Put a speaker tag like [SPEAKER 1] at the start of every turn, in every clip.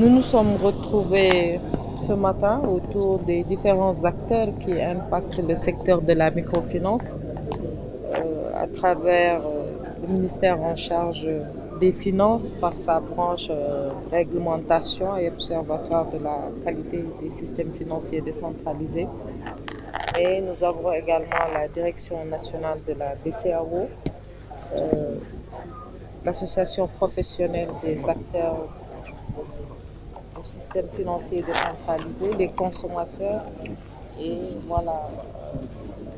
[SPEAKER 1] Nous nous sommes retrouvés ce matin autour des différents acteurs qui impactent le secteur de la microfinance à travers le ministère en charge des finances par sa branche réglementation et observatoire de la qualité des systèmes financiers décentralisés. Et nous avons également la direction nationale de la BCAO, l'association professionnelle des acteurs du système financier décentralisé, les consommateurs et voilà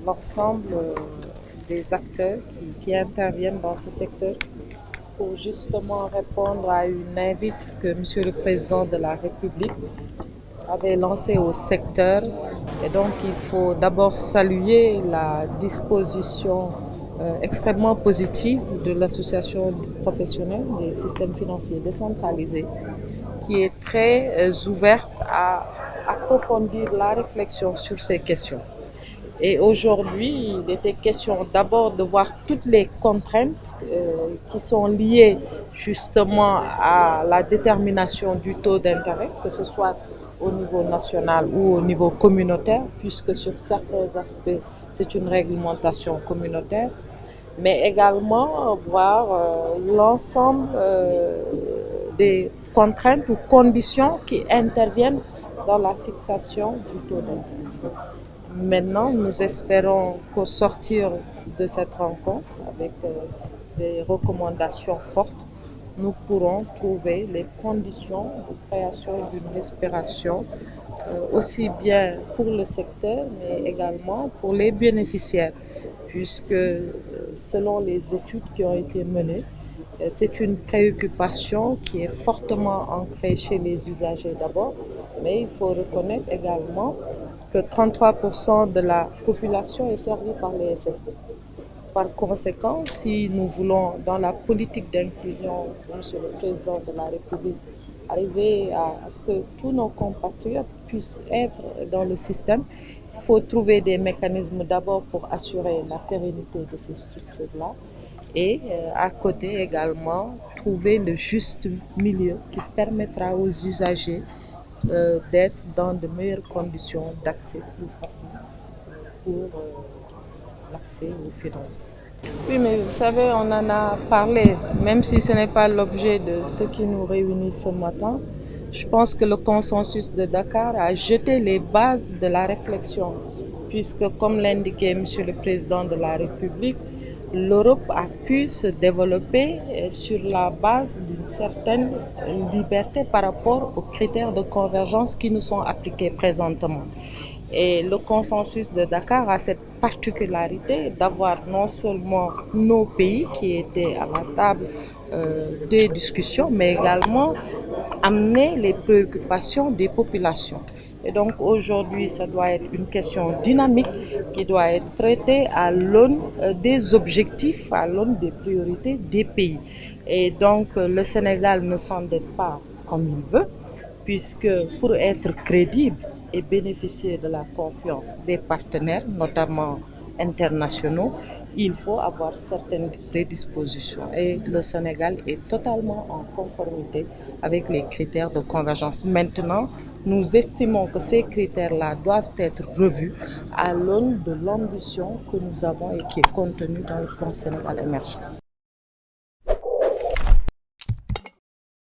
[SPEAKER 1] l'ensemble des acteurs qui interviennent dans ce secteur pour justement répondre à une invite que Monsieur le Président de la République avait lancée au secteur. Et donc il faut d'abord saluer la disposition extrêmement positive de l'association professionnelle des systèmes financiers décentralisés qui est très ouverte à approfondir la réflexion sur ces questions. Et aujourd'hui, il était question d'abord de voir toutes les contraintes qui sont liées justement à la détermination du taux d'intérêt, que ce soit au niveau national ou au niveau communautaire, puisque sur certains aspects, c'est une réglementation communautaire, mais également voir l'ensemble des contraintes ou conditions qui interviennent dans la fixation du taux d'intérêt. Maintenant, nous espérons qu'au sortir de cette rencontre, avec des recommandations fortes, nous pourrons trouver les conditions de création d'une respiration aussi bien pour le secteur, mais également pour les bénéficiaires, puisque selon les études qui ont été menées, c'est une préoccupation qui est fortement ancrée chez les usagers d'abord, mais il faut reconnaître également que 33% de la population est servie par les SFP. Par conséquent, si nous voulons, dans la politique d'inclusion de Monsieur le Président de la République, arriver à ce que tous nos compatriotes puissent être dans le système, il faut trouver des mécanismes d'abord pour assurer la pérennité de ces structures-là et à côté également trouver le juste milieu qui permettra aux usagers d'être dans de meilleures conditions d'accès plus facile pour l'accès aux financements. Oui, mais vous savez, on en a parlé, même si ce n'est pas l'objet de ce qui nous réunit ce matin. Je pense que le consensus de Dakar a jeté les bases de la réflexion, puisque comme l'indiquait Monsieur le Président de la République, l'Europe a pu se développer sur la base d'une certaine liberté par rapport aux critères de convergence qui nous sont appliqués présentement. Et le consensus de Dakar a cette particularité d'avoir non seulement nos pays qui étaient à la table des discussions, mais également amener les préoccupations des populations. Et donc aujourd'hui, ça doit être une question dynamique qui doit être traitée à l'aune des objectifs, à l'aune des priorités des pays. Et donc le Sénégal ne s'endette pas comme il veut, puisque pour être crédible et bénéficier de la confiance des partenaires, notamment internationaux, il faut avoir certaines prédispositions. Et le Sénégal est totalement en conformité avec les critères de convergence. Maintenant, nous estimons que ces critères-là doivent être revus à l'aune de l'ambition que nous avons et qui est contenue dans le plan Sénégal émergent.